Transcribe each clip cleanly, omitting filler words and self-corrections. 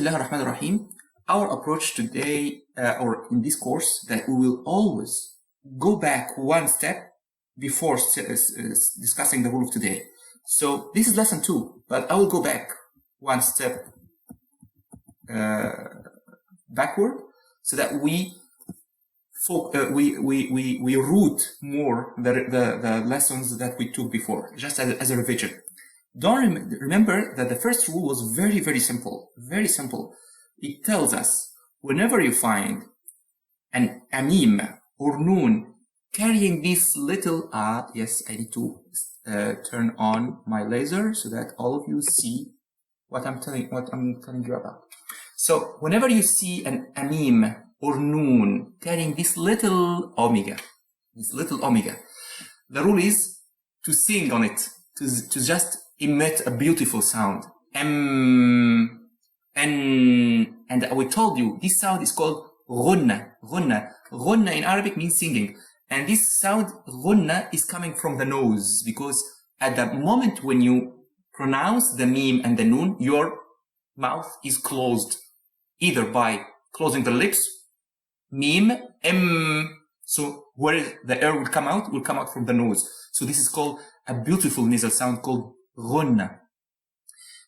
Bismillahirrahmanirrahim. Our approach today, or in this course, that we will always go back one step before discussing the rule of today. So this is lesson 2, but I will go back one step backward so that we root more the lessons that we took before, just as a revision. Remember that the first rule was very simple. Very simple. It tells us whenever you find an amim or noon carrying this little yes, I need to turn on my laser so that all of you see what I'm telling you about. So whenever you see an amim or noon carrying this little omega, the rule is to sing on it, to just emit a beautiful sound. And we told you this sound is called ghunna. Ghunna in Arabic means singing. And this sound ghunna is coming from the nose, because at the moment when you pronounce the meme and the noon, your mouth is closed, either by closing the lips, meme, so where the air will come out from the nose. So this is called a beautiful nasal sound called ghunna.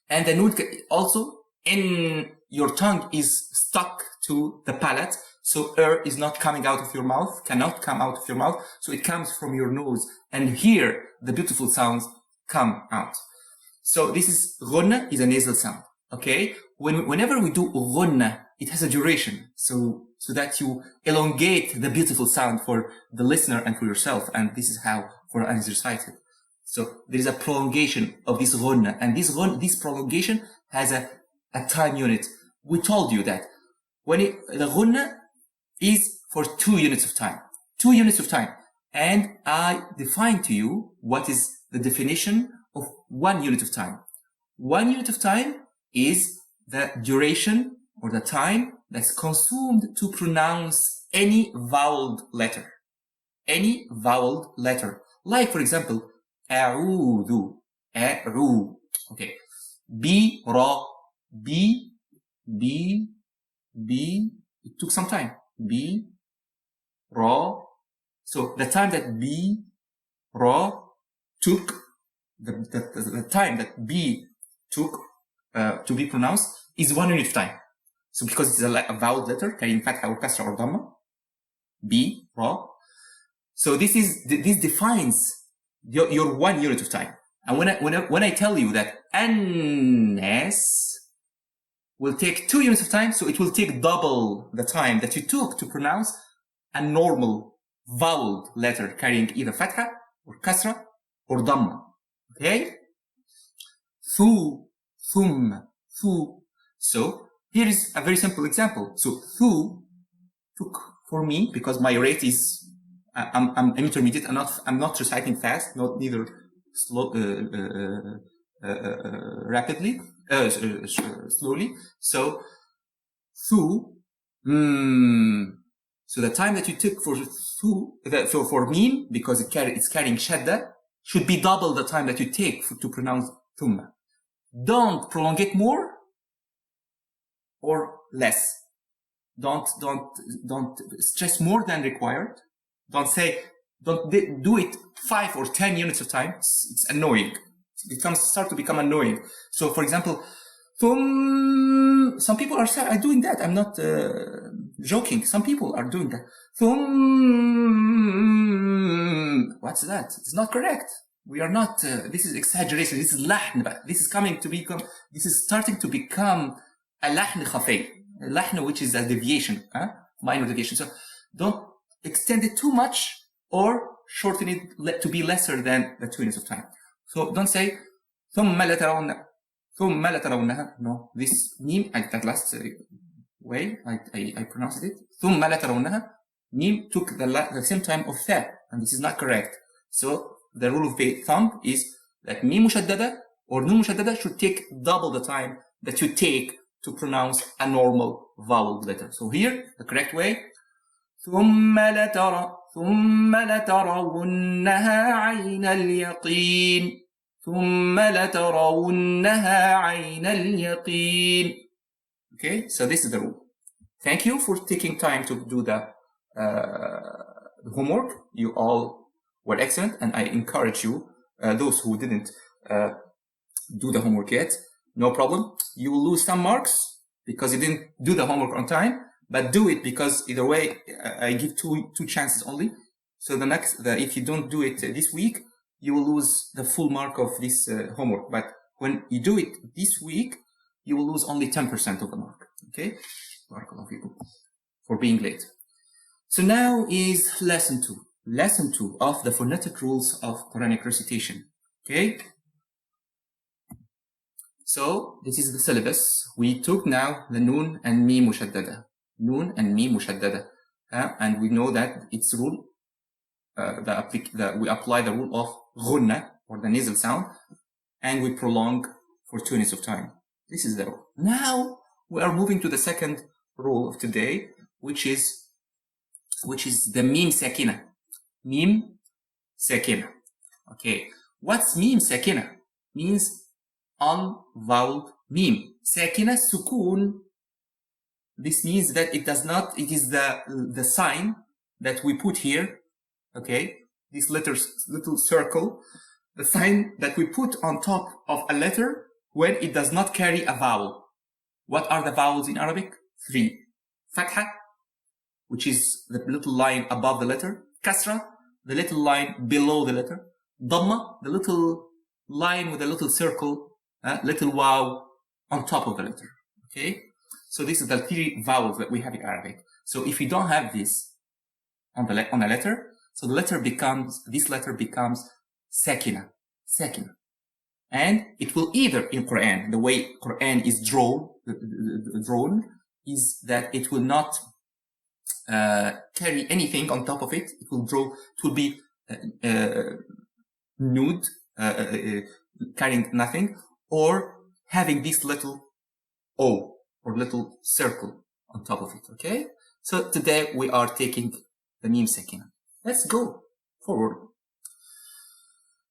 And the noon also in your tongue is stuck to the palate, so air is not coming out of your mouth, cannot come out of your mouth, so it comes from your nose, and here the beautiful sounds come out. So this is ghunna, is a nasal sound. Okay, whenever we do ghunna, it has a duration, so that you elongate the beautiful sound for the listener and for yourself, and this is how Quran is recited. So there is a prolongation of this ghunna, and this prolongation has a time unit. We told you that the ghunna is for 2 units of time. 2 units of time. And I defined to you what is the definition of 1 unit of time. 1 unit of time is the duration or the time that's consumed to pronounce any voweled letter. Any voweled letter. Like, for example, a'udhu, a'ru. Okay. B, ra, B, it took some time. B, ra. So the time that B, ra took, the time that B took to be pronounced is 1 unit of time. So because it's a vowel letter carrying fatha or kasra or dhamma, B, ra. So this defines your 1 unit of time. And when I tell you that an-nas will take 2 units of time, so it will take double the time that you took to pronounce a normal vowel letter carrying either fatha or kasra or dhamma. Okay? Thu, thum, thu. So here is a very simple example. So thu took for me, because my rate is I'm intermediate. I'm not reciting fast, neither slow, rapidly, slowly. So thu, so the time that you took for thu, for meme, because it's carrying shadda, should be double the time that you take to pronounce thumma. Don't prolong it more or less. Don't stress more than required. Don't do it 5 or 10 units of time. It's annoying. It start to become annoying. So, for example, some people are doing that. I'm not joking. Some people are doing that. What's that? It's not correct. We are not. This is exaggeration. This is lahn. This is starting to become a lahn khafi. A lahn, which is a deviation, minor deviation. So don't extend it too much or shorten it to be lesser than the 2 units of time. So don't say ثُمَّ لَتَرَوْنَهَا. No, this meme, that last way I pronounced it. ثُمَّ لَتَرَوْنَهَا. Meme took the same time of tha, and this is not correct. So the rule of thumb is that meme mushaddada or nun mushaddada should take double the time that you take to pronounce a normal vowel letter. So here, the correct way, ثُمَّ لَتَرَوُنَّهَا عَيْنَ الْيَقِينِ ثُمَّ لَتَرَوُنَّهَا عَيْنَ الْيَقِينِ. Okay, so this is the rule. Thank you for taking time to do the homework. You all were excellent, and I encourage you, those who didn't do the homework yet, no problem. You will lose some marks because you didn't do the homework on time, but do it, because either way, I give two chances only. So if you don't do it this week, you will lose the full mark of this homework. But when you do it this week, you will lose only 10% of the mark. Okay? For being late. So now is lesson 2. Lesson 2 of the phonetic rules of Quranic recitation. Okay? So this is the syllabus. We took now the noon and mim mushaddada. Noon and mim mushaddada. And we know that its rule, we apply the rule of ghunna, or the nasal sound, and we prolong for 2 units of time. This is the rule. Now we are moving to the second rule of today, which is the mim sakina. Mim sakina. Okay. What's mim sakina? Means unvoweled mim. Sakina sukun. This means that it is the sign that we put here. Okay. This little circle, the sign that we put on top of a letter when it does not carry a vowel. What are the vowels in Arabic? 3. Fatha, which is the little line above the letter. Kasra, the little line below the letter. Dhamma, the little line with a little circle, little waw on top of the letter. Okay? So this is the 3 vowels that we have in Arabic. So if you don't have this on a letter, so this letter becomes sakina. Sakina. And it will either, in Quran, the way Quran is drawn is that it will not carry anything on top of it. It will be nude, carrying nothing, or having this little O, or little circle on top of it. Okay? So today we are taking the mim sakina. Let's go forward.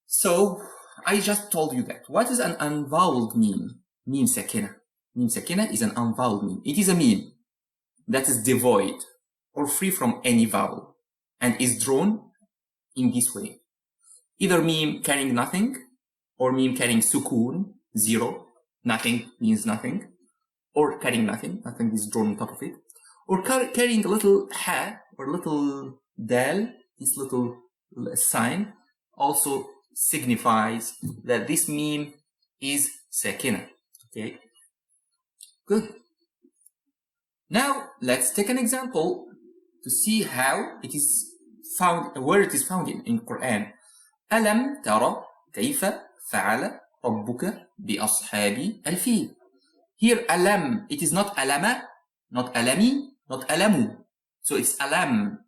So I just told you that. What is an unvoweled mim? Mim sakina. Mim sakina is an unvoweled mim. It is a mim that is devoid or free from any vowel and is drawn in this way. Either mim carrying nothing, or mim carrying sukun, 0, nothing means nothing, or carrying nothing is drawn on top of it, or carrying a little ha or little dal, this little sign also signifies that this mim is sakina. Okay, good. Now let's take an example to see how it is found, where it is found in Quran. Alam tara kayfa fa'ala rabbuka bi ashabi al-fil. Here alam, it is not alama, not alami, not alamu. So it's alam,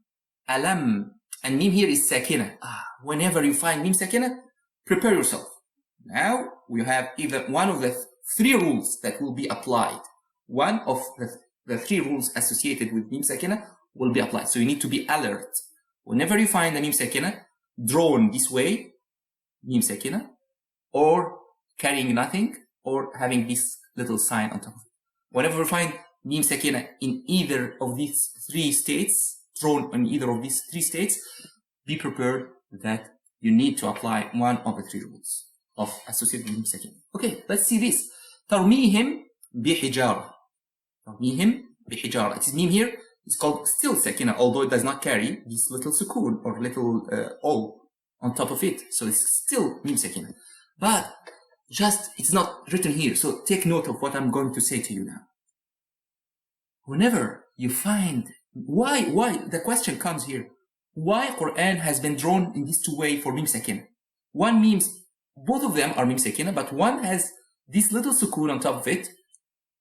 alam, and mim here is sakina. Whenever you find mim sakina, prepare yourself. Now we have either one of the 3 rules that will be applied. One of the 3 rules associated with mim sakina will be applied. So you need to be alert. Whenever you find the mim sakina drawn this way, mim sakina, or carrying nothing, or having this little sign on top of it. Whenever you find mim sakina in either of these 3 states, drawn in either of these 3 states, be prepared that you need to apply one of the 3 rules of associated with mim sakina. Okay, let's see this. Tarmihim bihijara. Tarmihim bihijara. It is mim here. It's called still sakina, although it does not carry this little sukun or little o on top of it. So it's still mim sakina. But it's not written here. So take note of what I'm going to say to you now. Whenever you find, why, the question comes here. Why Quran has been drawn in these 2 ways for mim sakina? One means, both of them are mim sakina, but one has this little sukun on top of it.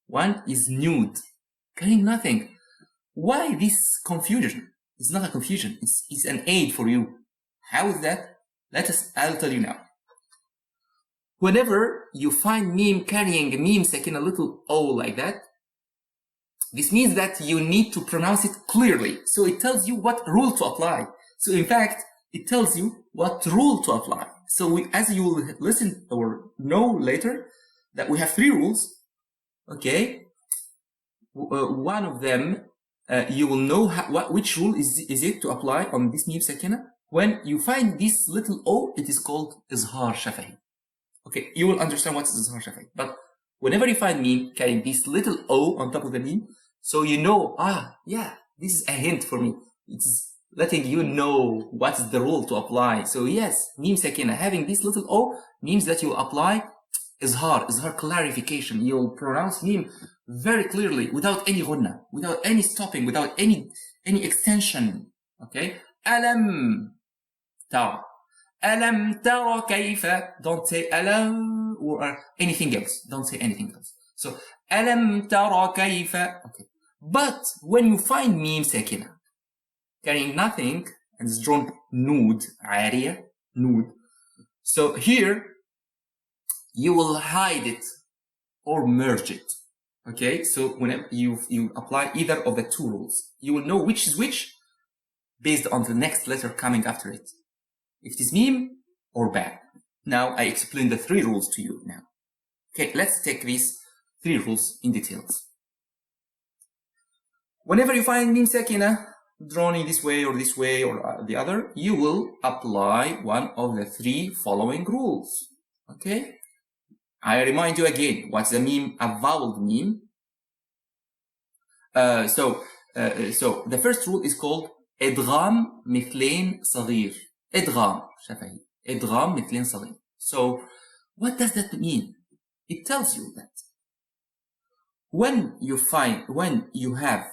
One is nude, carrying nothing. Why this confusion? It's not a confusion. It's an aid for you. How is that? I'll tell you now. Whenever you find mim carrying a mim sakina, a little O like that, this means that you need to pronounce it clearly. So it tells you what rule to apply. So in fact, it tells you what rule to apply. So as you will listen or know later, that we have 3 rules. Okay. one of them, you will know which rule is it to apply on this meme sakina. When you find this little o, it is called izhar shafahi. Okay, you will understand what is izhar shafahi. But whenever you find meme carrying this little o on top of the meme, so you know, yeah, this is a hint for me. It's letting you know what is the rule to apply. So yes, meme sakina having this little o means that you apply izhar clarification. You'll pronounce meme very clearly without any ghunna, without any stopping, without any extension. Okay, alam tara. Alam tara kayfa. Don't say alam or anything else. Don't say anything else. So alam tara kayfa. Okay. But when you find meme sakina carrying nothing and it's drawn nude, عارية, nude. So here you will hide it or merge it. Okay, so whenever you apply either of the two rules, you will know which is which based on the next letter coming after it. If it is meme or ba. Now I explain the three rules to you now. Okay, let's take these three rules in details. Whenever you find meme sakina drawn in this way or the other, you will apply one of the three following rules. Okay? I remind you again, what's the meme? A vowel meme. So the first rule is called idgham مثلين صغير. Idgham شفهي. Idgham مثلين صغير. So what does that mean? It tells you that when you have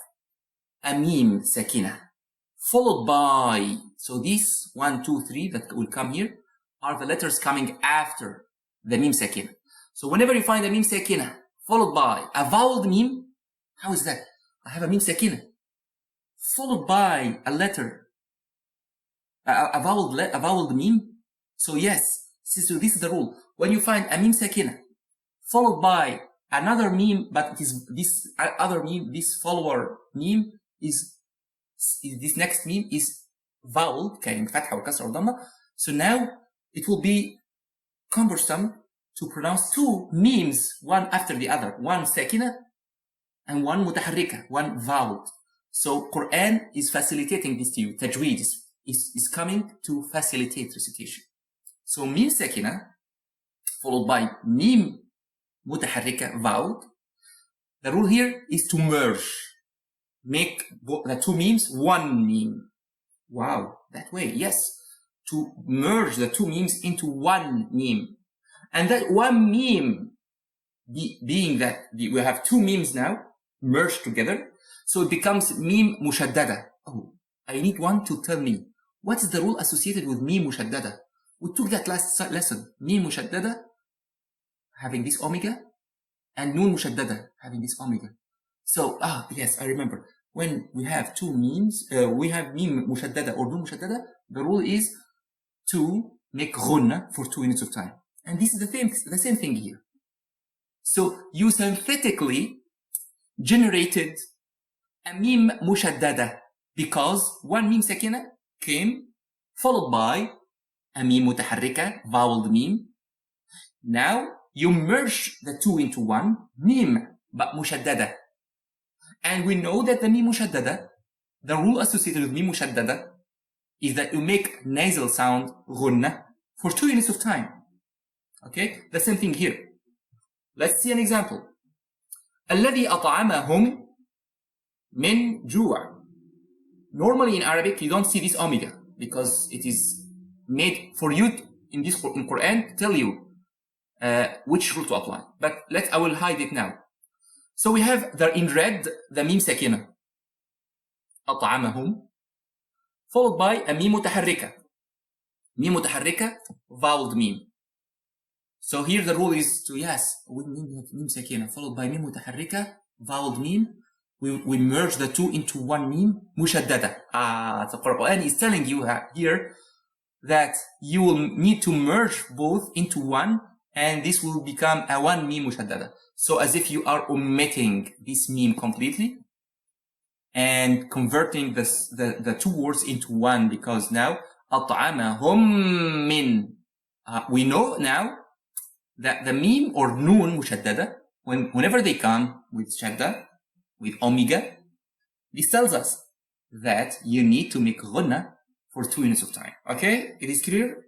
a meme sakina followed by, so these 1, 2, 3 that will come here are the letters coming after the meme sakina. So whenever you find a meme sakina followed by a voweled meme, how is that? I have a meme sakina followed by a letter, a voweled meme. So yes, so this is the rule. When you find a meme sakina followed by another meme, but it is this other meme, this follower meme is this next meme is vowel carrying fatha or kasra or dhamma. So now it will be cumbersome to pronounce two memes one after the other, one sakina and one mutaharrika, one vowel. So Quran is facilitating this to you. Tajweed is coming to facilitate recitation. So meme sakina followed by meme mutaharrika vowel. The rule here is to merge. Make the two memes one meme. Wow, that way, yes. To merge the two memes into one meme. And that one meme, being that we have two memes now, merged together, so it becomes meme mushaddada. Oh, I need one to tell me, what is the rule associated with meme mushaddada? We took that last lesson. Meme mushaddada, having this omega, and noon mushaddada, having this omega. So, yes, I remember. When we have two memes, we have meme mushaddada or noon mushaddada, the rule is to make ghunna for 2 units of time. And this is the same thing here. So, you synthetically generated a meme mushaddada because one meme sakina came followed by a meme mutaharrika, voweled meme. Now, you merge the two into one, meme, but mushaddada. And we know that the meme mushaddada, the rule associated with meme mushaddada is that you make nasal sound ghunna for 2 units of time. Okay? The same thing here. Let's see an example. الذي أطعمهم من جوع. Normally in Arabic, you don't see this omega because it is made for you in Quran to tell you which rule to apply. But I will hide it now. So we have in red the meme sakina. أطعمهم followed by a meme mutaharrika. Meme mutaharrika, voweled meme. So here the rule is to, yes, we meme sakina followed by meme mutaharrika, voweled meme. We merge the two into one meme, mushaddada. The Quran is telling you here that you will need to merge both into one, and this will become a one meme mushaddada. So as if you are omitting this meme completely and converting the two words into one, because now أطعمهم من. We know now that the meme or noon mushaddada, whenever they come with shadda, with omega. This tells us that you need to make ghunna for 2 units of time. Okay, it is clear?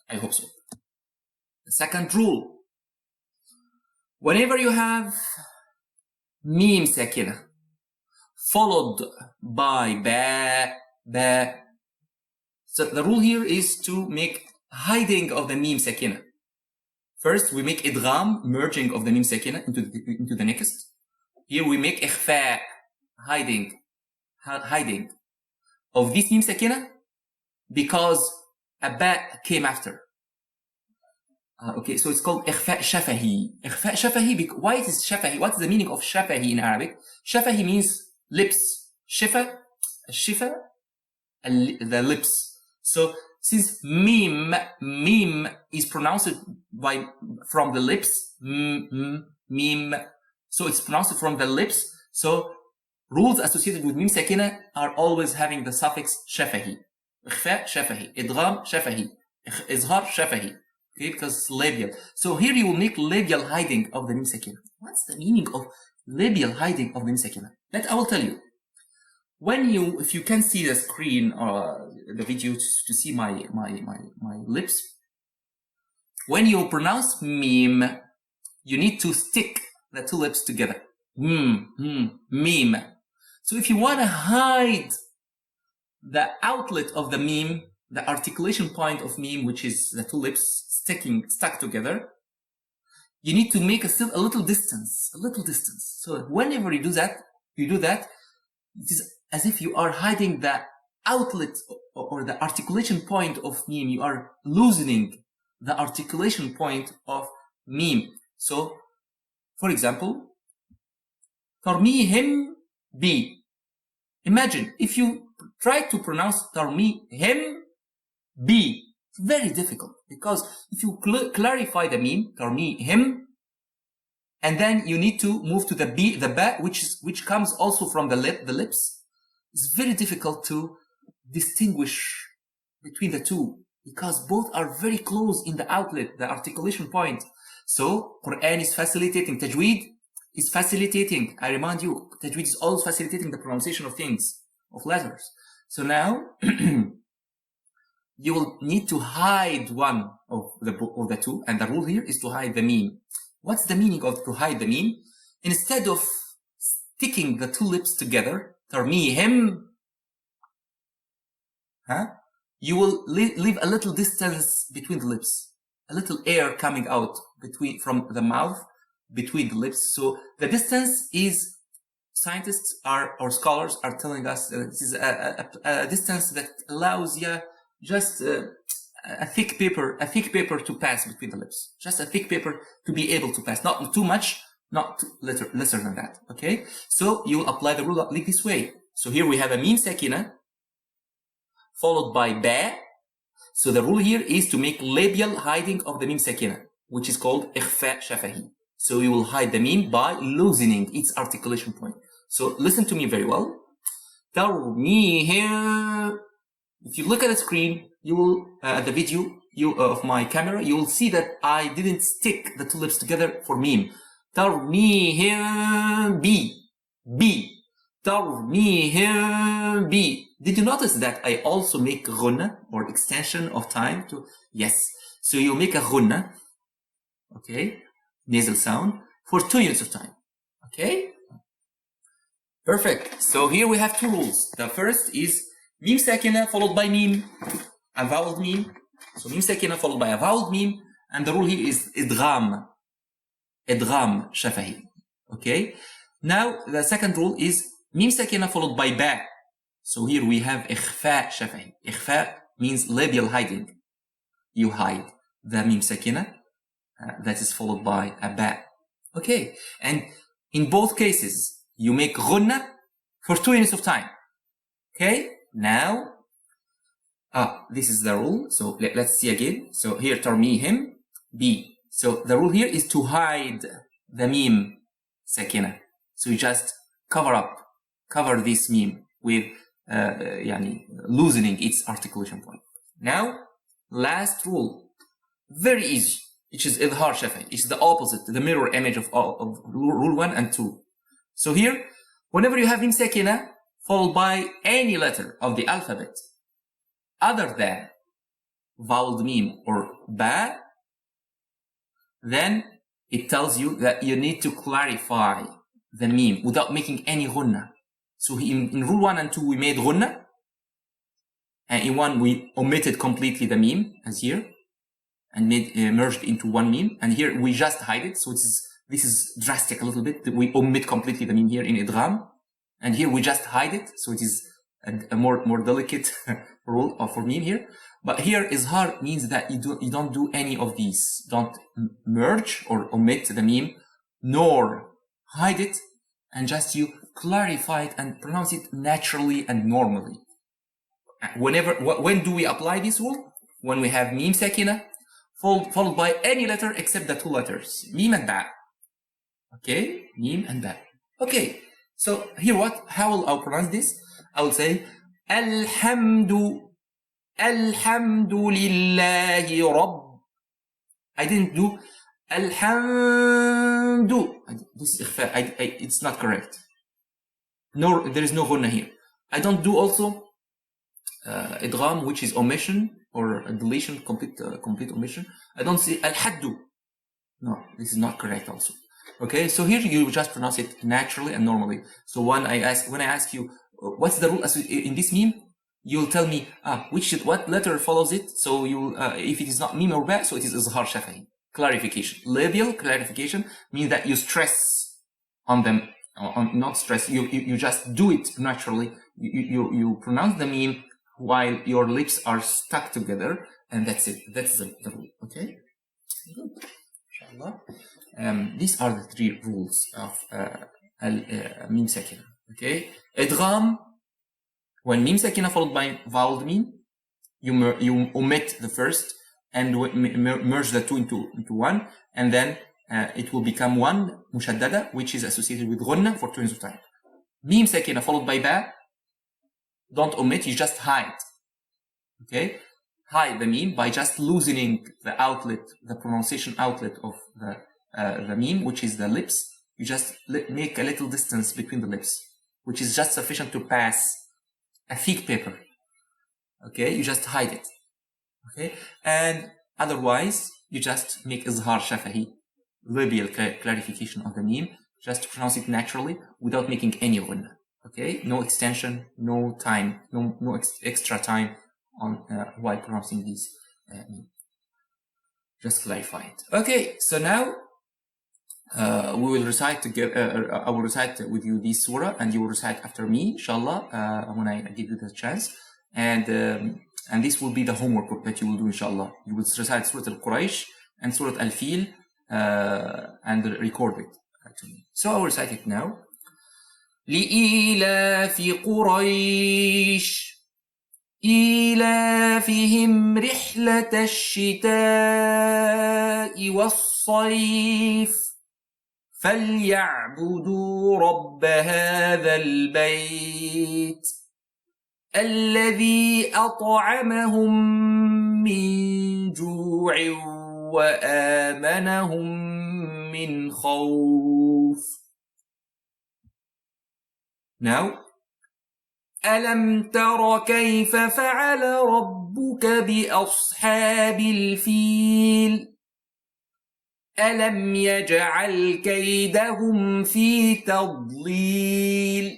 I hope so. The second rule, whenever you have mim sakina followed by ba, so the rule here is to make hiding of the mim sakina. First, we make idgham, merging of the mim sakina into the next. Here we make ikhfa, hiding of this mim sakina because a ba came after. Okay, so it's called ikhfa shafahi. Ikhfa shafahi, why it is shafahi? What is the meaning of shafahi in Arabic? Shafahi means lips. Shifa, the lips. So since mim is pronounced from the lips, mim, so it's pronounced from the lips. So rules associated with mim sakina are always having the suffix shafahi. Ikhfa shafahi, idgham shafahi, izhar shafahi. Okay, because it's labial. So here you will make labial hiding of the mim sakina. What's the meaning of labial hiding of the mim sakina? I will tell you. If you can see the screen or the video to see my lips, when you pronounce mim, you need to stick the two lips together. Mim. So if you want to hide the outlet of the mim, the articulation point of mim, which is the two lips stuck together, you need to make a little distance. So whenever you do that, it is as if you are hiding the outlet or the articulation point of mim. You are loosening the articulation point of mim. So, for example, tarmihim bi. Imagine if you try to pronounce tarmihim bi. It's very difficult because if you clarify the mim, tarmihim, and then you need to move to the ba, which comes also from the lips. It's very difficult to distinguish between the two because both are very close in the outlet, the articulation point. So Quran is facilitating, Tajweed is facilitating. I remind you, Tajweed is always facilitating the pronunciation of things, of letters. So now you will need to hide one of the two, and the rule here is to hide the mim. What's the meaning of to hide the mim? Instead of sticking the two lips together, tarmihim, you will leave a little distance between the lips, a little air coming out from the mouth between the lips. So the distance is, scientists or scholars are telling us that this is a distance that allows just a thick paper to pass between the lips, just a thick paper to be able to pass, not too much, not lesser than that. Okay, so you will apply the rule like this way. So here we have a mim sakina followed by ba. So the rule here is to make labial hiding of the mim sakina, which is called ikhfa shafahi. So you will hide the mim by loosening its articulation point. So listen to me very well. If you look at the screen, you will at the video of my camera, you will see that I didn't stick the two lips together for mim. Tarmihim bi. Tarmihim bi. Did you notice that I also make ghunna or extension of time to? Yes. So you make a ghunna, okay, nasal sound for 2 units of time. Okay. Perfect. So here we have two rules. The first is mim sakina followed by mim, a vowel mim. So mim sakina followed by a vowel mim, and the rule here is idgham shafahi. Okay. Now the second rule is mim sakina followed by ba. So here we have ikhfa shafahi. Ikhfa means labial hiding. You hide the mim sakina that is followed by a ba. Okay. And in both cases, you make ghunna for 2 units of time. Okay. Now, this is the rule. So let's see again. So here, tarmihim bi. So the rule here is to hide the mim sakina. So you just cover this mim with loosening its articulation point. Now, last rule, very easy, which is idhar shafahi. It's the opposite, the mirror image of rule 1 and 2. So here, Whenever you have mim sakina followed by any letter of the alphabet other than vowel mim or ba, then it tells you that you need to clarify the mim without making any ghunna. So in rule 1 and 2 we made ghunna, and in 1 we omitted completely the mim as here and merged into one mim, and here we just hide it. So this is drastic a little bit. We omit completely the mim here in idgham, and here we just hide it. So it is a more delicate rule for mim here. But here izhar means that you don't do any of these. Don't merge or omit the mim, nor hide it, and just you clarify it and pronounce it naturally and normally. When do we apply this rule? When we have mim sakina followed by any letter except the two letters, mim and ba. Okay, mim and ba. Okay, so here how will I pronounce this? I will say Alhamdulillahi Rabb. I didn't do Alhamdu. This is ikhfa. It's not correct. No, there is no ghunna here. I don't do also idgham, which is omission or deletion, complete omission. I don't say al-haddu. No, this is not correct also. Okay, so here you just pronounce it naturally and normally. So when I ask you what's the rule in this meme, you'll tell me what letter follows it. So you if it is not meme or ba, so it is izhar shafahi. Clarification, labial clarification means that you stress on them, not stress. You just do it naturally. You pronounce the meme while your lips are stuck together, and that's it. That's the rule. Okay. Good. Inshallah. These are the 3 rules of mim sakina. Okay. Idgham, when mim sakina followed by vowel mim, you omit the first and merge the two into one, and then it will become one mushaddada, which is associated with ghunna for 2 of time. Mim sakina followed by ba, don't omit, you just hide. Okay, hide the mim by just loosening the outlet, the pronunciation outlet of the mim, which is the lips. You just make a little distance between the lips, which is just sufficient to pass a thick paper. Okay, you just hide it. Okay, and otherwise you just make izhar shafahi, labial clarification of the mim, just pronounce it naturally without making any ghunna. Okay, no extension, no time, no extra time on while pronouncing these. Just clarify it. Okay, so now we will recite together. I will recite with you this surah, and you will recite after me, inshallah, when I give you the chance. And this will be the homework that you will do, inshallah. You will recite Surah Al-Quraysh and Surah Al-Fil and record it to me. So I will recite it now. لإيلاف قريش إيلافهم رحلة الشتاء والصيف فليعبدوا رب هذا البيت الذي أطعمهم من جوع وآمنهم من خوف. Now, ألم تر كيف فعل ربك بأصحاب الفيل ألم يجعل كيدهم في تضليل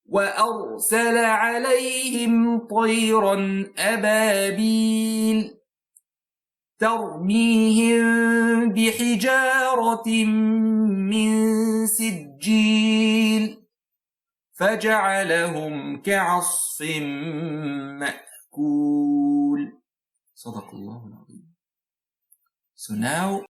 وأرسل عليهم طيرا أبابيل ترميهم بحجارة من سجيل فجعلهم كعصف مأكول. صدق الله العظيم. So now